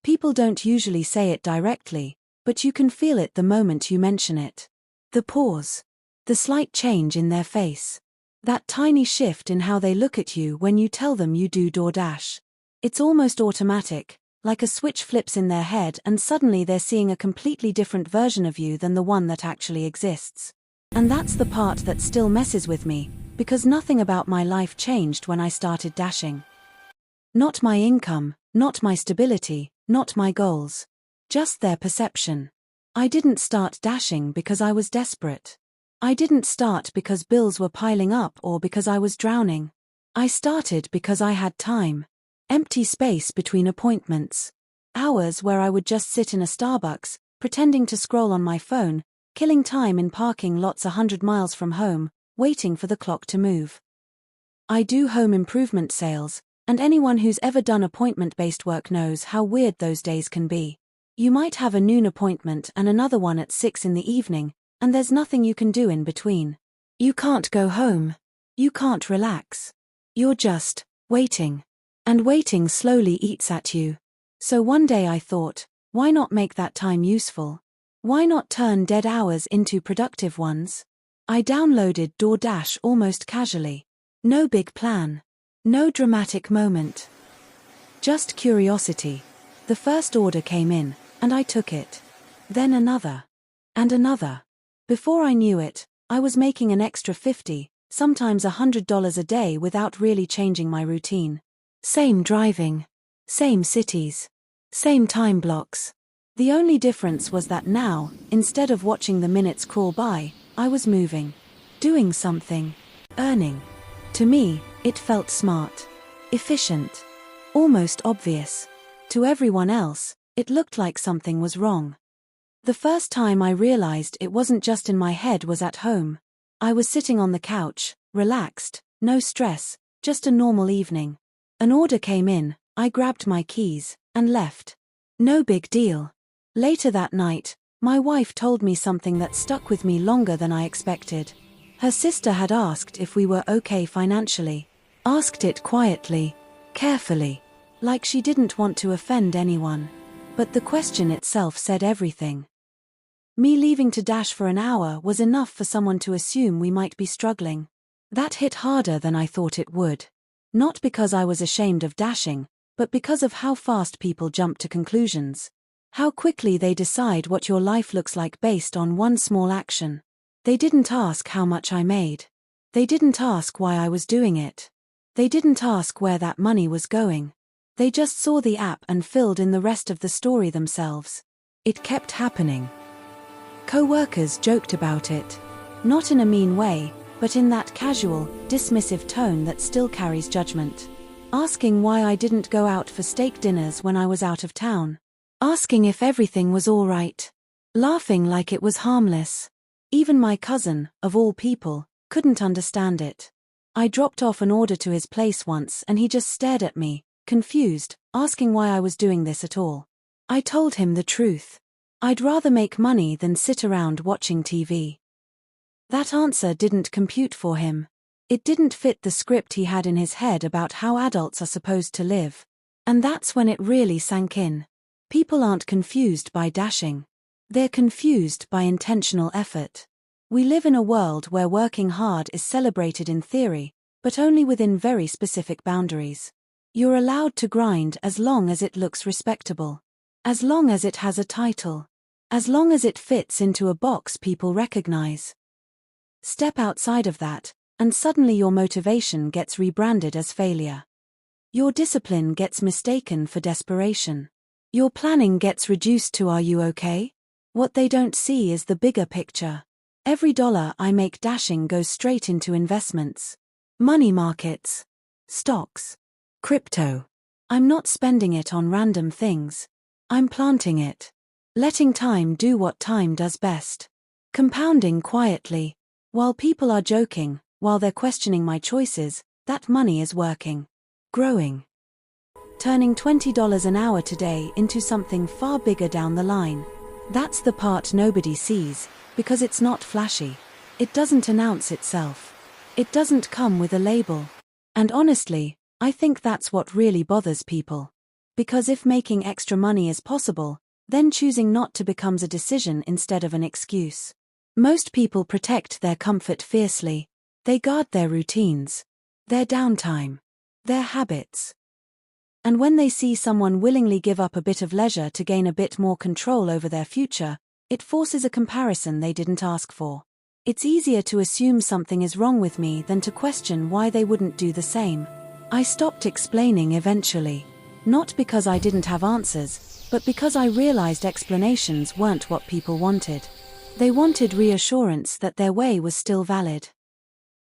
People don't usually say it directly, but you can feel it the moment you mention it. The pause. The slight change in their face. That tiny shift in how they look at you when you tell them you do DoorDash. It's almost automatic, like a switch flips in their head and suddenly they're seeing a completely different version of you than the one that actually exists. And that's the part that still messes with me, because nothing about my life changed when I started dashing. Not my income, not my stability, not my goals. Just their perception. I didn't start dashing because I was desperate. I didn't start because bills were piling up or because I was drowning. I started because I had time. Empty space between appointments. Hours where I would just sit in a Starbucks, pretending to scroll on my phone, killing time in parking lots 100 miles from home, waiting for the clock to move. I do home improvement sales, and anyone who's ever done appointment-based work knows how weird those days can be. You might have a noon appointment and another one at 6 in the evening, and there's nothing you can do in between. You can't go home. You can't relax. You're just waiting. And waiting slowly eats at you. So one day I thought, why not make that time useful? Why not turn dead hours into productive ones? I downloaded DoorDash almost casually. No big plan. No dramatic moment. Just curiosity. The first order came in, and I took it. Then another. And another. Before I knew it, I was making an extra $50, sometimes $100 a day without really changing my routine. Same driving. Same cities. Same time blocks. The only difference was that now, instead of watching the minutes crawl by, I was moving. Doing something. Earning. To me, it felt smart. Efficient. Almost obvious. To everyone else, it looked like something was wrong. The first time I realized it wasn't just in my head was at home. I was sitting on the couch, relaxed, no stress, just a normal evening. An order came in, I grabbed my keys, and left. No big deal. Later that night, my wife told me something that stuck with me longer than I expected. Her sister had asked if we were okay financially. Asked it quietly, carefully, like she didn't want to offend anyone. But the question itself said everything. Me leaving to dash for an hour was enough for someone to assume we might be struggling. That hit harder than I thought it would. Not because I was ashamed of dashing, but because of how fast people jump to conclusions. How quickly they decide what your life looks like based on one small action. They didn't ask how much I made. They didn't ask why I was doing it. They didn't ask where that money was going. They just saw the app and filled in the rest of the story themselves. It kept happening. Coworkers joked about it. Not in a mean way, but in that casual, dismissive tone that still carries judgment. Asking why I didn't go out for steak dinners when I was out of town. Asking if everything was all right. Laughing like it was harmless. Even my cousin, of all people, couldn't understand it. I dropped off an order to his place once and he just stared at me, confused, asking why I was doing this at all. I told him the truth. I'd rather make money than sit around watching TV. That answer didn't compute for him. It didn't fit the script he had in his head about how adults are supposed to live. And that's when it really sank in. People aren't confused by dashing. They're confused by intentional effort. We live in a world where working hard is celebrated in theory, but only within very specific boundaries. You're allowed to grind as long as it looks respectable. As long as it has a title. As long as it fits into a box people recognize. Step outside of that, and suddenly your motivation gets rebranded as failure. Your discipline gets mistaken for desperation. Your planning gets reduced to "are you okay?" What they don't see is the bigger picture. Every dollar I make dashing goes straight into investments. Money markets. Stocks. Crypto. I'm not spending it on random things. I'm planting it. Letting time do what time does best. Compounding quietly. While people are joking, while they're questioning my choices, that money is working. Growing. Turning $20 an hour today into something far bigger down the line. That's the part nobody sees, because it's not flashy. It doesn't announce itself. It doesn't come with a label. And honestly, I think that's what really bothers people. Because if making extra money is possible, then choosing not to becomes a decision instead of an excuse. Most people protect their comfort fiercely. They guard their routines, their downtime, their habits. And when they see someone willingly give up a bit of leisure to gain a bit more control over their future, it forces a comparison they didn't ask for. It's easier to assume something is wrong with me than to question why they wouldn't do the same. I stopped explaining eventually. Not because I didn't have answers, but because I realized explanations weren't what people wanted. They wanted reassurance that their way was still valid.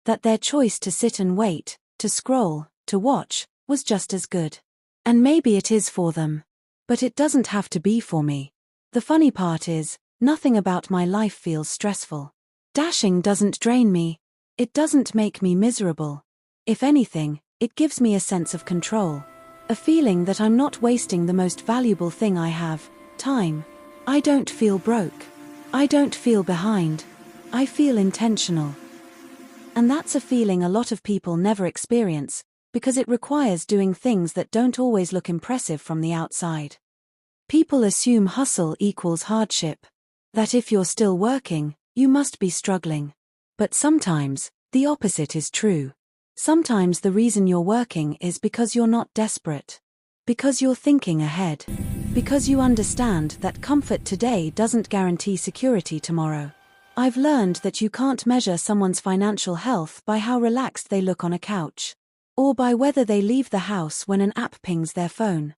That their choice to sit and wait, to scroll, to watch, was just as good. And maybe it is for them. But it doesn't have to be for me. The funny part is, nothing about my life feels stressful. Dashing doesn't drain me. It doesn't make me miserable. If anything, it gives me a sense of control. A feeling that I'm not wasting the most valuable thing I have, time. I don't feel broke. I don't feel behind. I feel intentional. And that's a feeling a lot of people never experience, because it requires doing things that don't always look impressive from the outside. People assume hustle equals hardship. That if you're still working, you must be struggling. But sometimes, the opposite is true. Sometimes the reason you're working is because you're not desperate. Because you're thinking ahead. Because you understand that comfort today doesn't guarantee security tomorrow. I've learned that you can't measure someone's financial health by how relaxed they look on a couch. Or by whether they leave the house when an app pings their phone.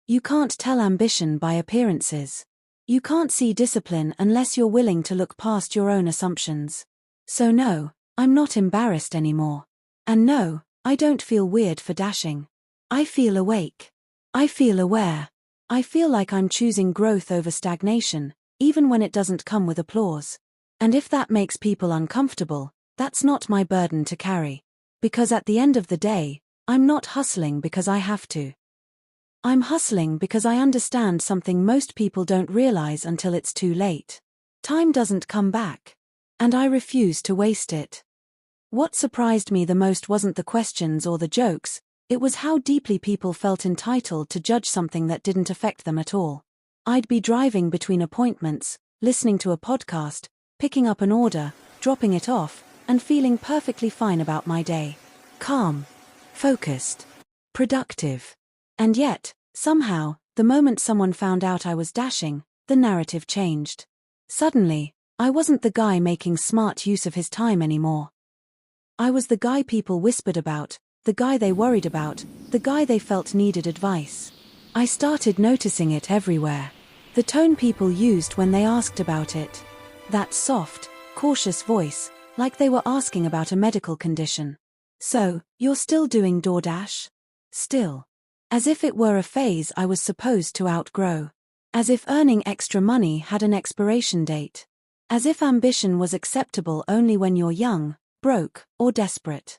You can't tell ambition by appearances. You can't see discipline unless you're willing to look past your own assumptions. So no, I'm not embarrassed anymore. And no, I don't feel weird for dashing. I feel awake. I feel aware. I feel like I'm choosing growth over stagnation, even when it doesn't come with applause. And if that makes people uncomfortable, that's not my burden to carry. Because at the end of the day, I'm not hustling because I have to. I'm hustling because I understand something most people don't realize until it's too late. Time doesn't come back. And I refuse to waste it. What surprised me the most wasn't the questions or the jokes, it was how deeply people felt entitled to judge something that didn't affect them at all. I'd be driving between appointments, listening to a podcast, picking up an order, dropping it off, and feeling perfectly fine about my day. Calm. Focused. Productive. And yet, somehow, the moment someone found out I was dashing, the narrative changed. Suddenly, I wasn't the guy making smart use of his time anymore. I was the guy people whispered about, the guy they worried about, the guy they felt needed advice. I started noticing it everywhere. The tone people used when they asked about it. That soft, cautious voice, like they were asking about a medical condition. So, you're still doing DoorDash? Still. As if it were a phase I was supposed to outgrow. As if earning extra money had an expiration date. As if ambition was acceptable only when you're young, broke, or desperate.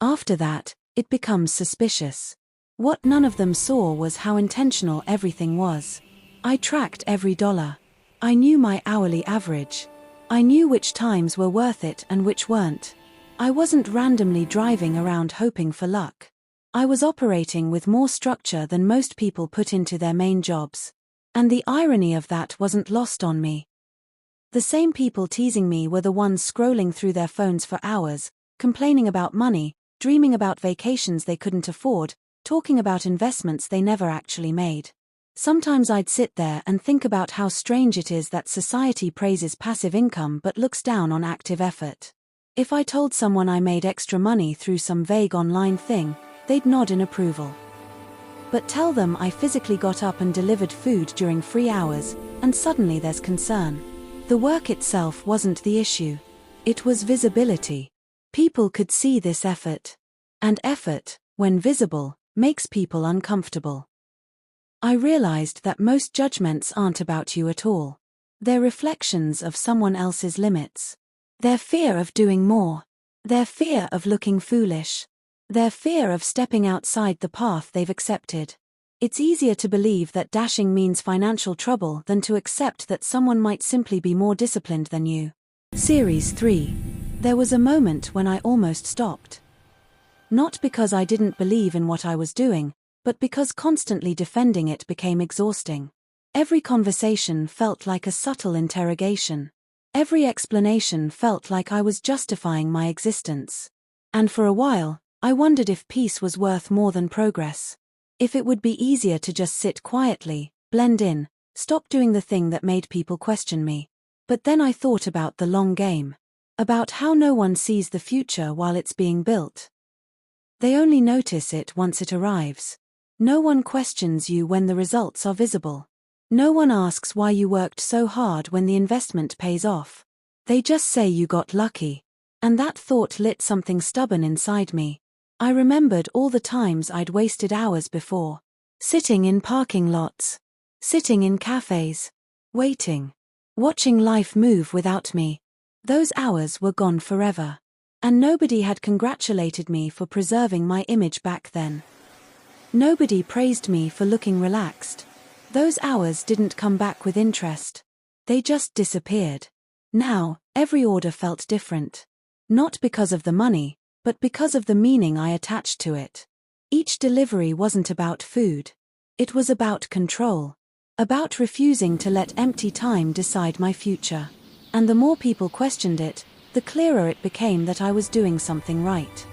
After that, it becomes suspicious. What none of them saw was how intentional everything was. I tracked every dollar. I knew my hourly average. I knew which times were worth it and which weren't. I wasn't randomly driving around hoping for luck. I was operating with more structure than most people put into their main jobs. And the irony of that wasn't lost on me. The same people teasing me were the ones scrolling through their phones for hours, complaining about money, dreaming about vacations they couldn't afford, talking about investments they never actually made. Sometimes I'd sit there and think about how strange it is that society praises passive income but looks down on active effort. If I told someone I made extra money through some vague online thing, they'd nod in approval. But tell them I physically got up and delivered food during free hours, and suddenly there's concern. The work itself wasn't the issue. It was visibility. People could see this effort. And effort, when visible, makes people uncomfortable. I realized that most judgments aren't about you at all. They're reflections of someone else's limits. Their fear of doing more. Their fear of looking foolish. Their fear of stepping outside the path they've accepted. It's easier to believe that dashing means financial trouble than to accept that someone might simply be more disciplined than you. Series 3. There was a moment when I almost stopped. Not because I didn't believe in what I was doing, but because constantly defending it became exhausting. Every conversation felt like a subtle interrogation. Every explanation felt like I was justifying my existence. And for a while, I wondered if peace was worth more than progress. If it would be easier to just sit quietly, blend in, stop doing the thing that made people question me. But then I thought about the long game. About how no one sees the future while it's being built. They only notice it once it arrives. No one questions you when the results are visible. No one asks why you worked so hard when the investment pays off. They just say you got lucky. And that thought lit something stubborn inside me. I remembered all the times I'd wasted hours before. Sitting in parking lots. Sitting in cafes. Waiting. Watching life move without me. Those hours were gone forever. And nobody had congratulated me for preserving my image back then. Nobody praised me for looking relaxed. Those hours didn't come back with interest. They just disappeared. Now, every order felt different. Not because of the money, but because of the meaning I attached to it. Each delivery wasn't about food. It was about control. About refusing to let empty time decide my future. And the more people questioned it, the clearer it became that I was doing something right.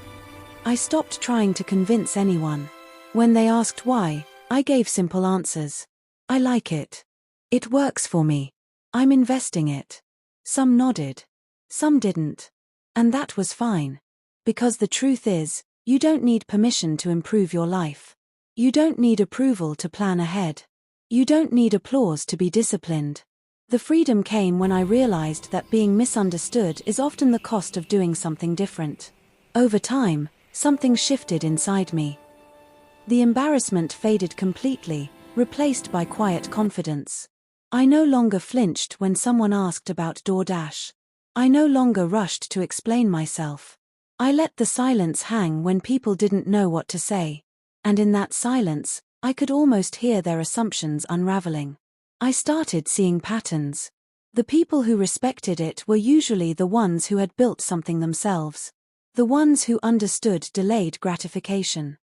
I stopped trying to convince anyone. When they asked why, I gave simple answers. I like it. It works for me. I'm investing it. Some nodded. Some didn't. And that was fine. Because the truth is, you don't need permission to improve your life. You don't need approval to plan ahead. You don't need applause to be disciplined. The freedom came when I realized that being misunderstood is often the cost of doing something different. Over time, something shifted inside me. The embarrassment faded completely, replaced by quiet confidence. I no longer flinched when someone asked about DoorDash. I no longer rushed to explain myself. I let the silence hang when people didn't know what to say. And in that silence, I could almost hear their assumptions unraveling. I started seeing patterns. The people who respected it were usually the ones who had built something themselves. The ones who understood delayed gratification.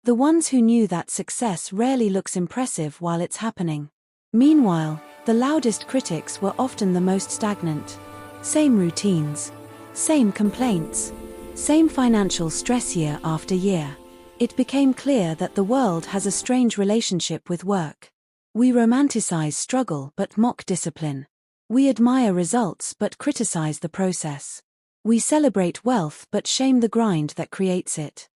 The ones who knew that success rarely looks impressive while it's happening. Meanwhile, the loudest critics were often the most stagnant. Same routines. Same complaints. Same financial stress year after year. It became clear that the world has a strange relationship with work. We romanticize struggle but mock discipline. We admire results but criticize the process. We celebrate wealth but shame the grind that creates it.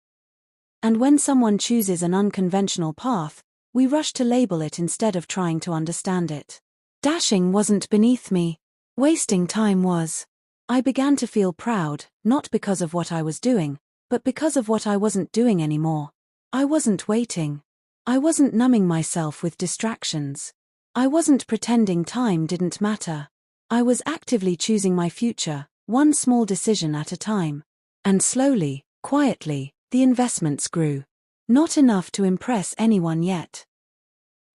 And when someone chooses an unconventional path, we rush to label it instead of trying to understand it. Dashing wasn't beneath me. Wasting time was. I began to feel proud, not because of what I was doing, but because of what I wasn't doing anymore. I wasn't waiting. I wasn't numbing myself with distractions. I wasn't pretending time didn't matter. I was actively choosing my future, one small decision at a time. And slowly, quietly, the investments grew. Not enough to impress anyone yet.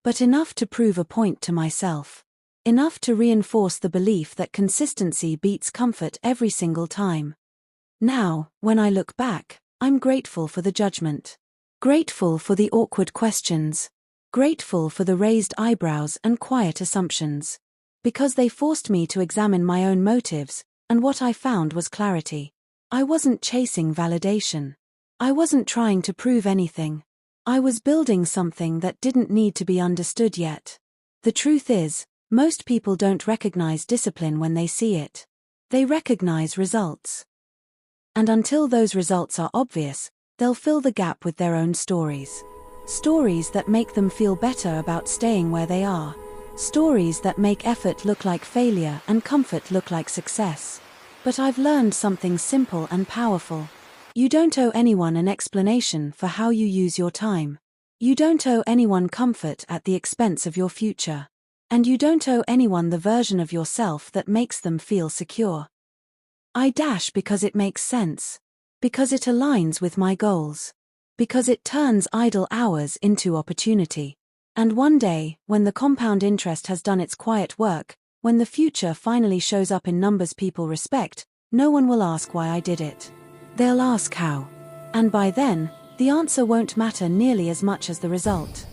But enough to prove a point to myself. Enough to reinforce the belief that consistency beats comfort every single time. Now, when I look back, I'm grateful for the judgment. Grateful for the awkward questions. Grateful for the raised eyebrows and quiet assumptions. Because they forced me to examine my own motives, and what I found was clarity. I wasn't chasing validation. I wasn't trying to prove anything. I was building something that didn't need to be understood yet. The truth is, most people don't recognize discipline when they see it. They recognize results. And until those results are obvious, they'll fill the gap with their own stories. Stories that make them feel better about staying where they are. Stories that make effort look like failure and comfort look like success. But I've learned something simple and powerful. You don't owe anyone an explanation for how you use your time. You don't owe anyone comfort at the expense of your future. And you don't owe anyone the version of yourself that makes them feel secure. I dash because it makes sense. Because it aligns with my goals. Because it turns idle hours into opportunity. And one day, when the compound interest has done its quiet work, when the future finally shows up in numbers people respect, no one will ask why I did it. They'll ask how. And by then, The answer won't matter nearly as much as the result.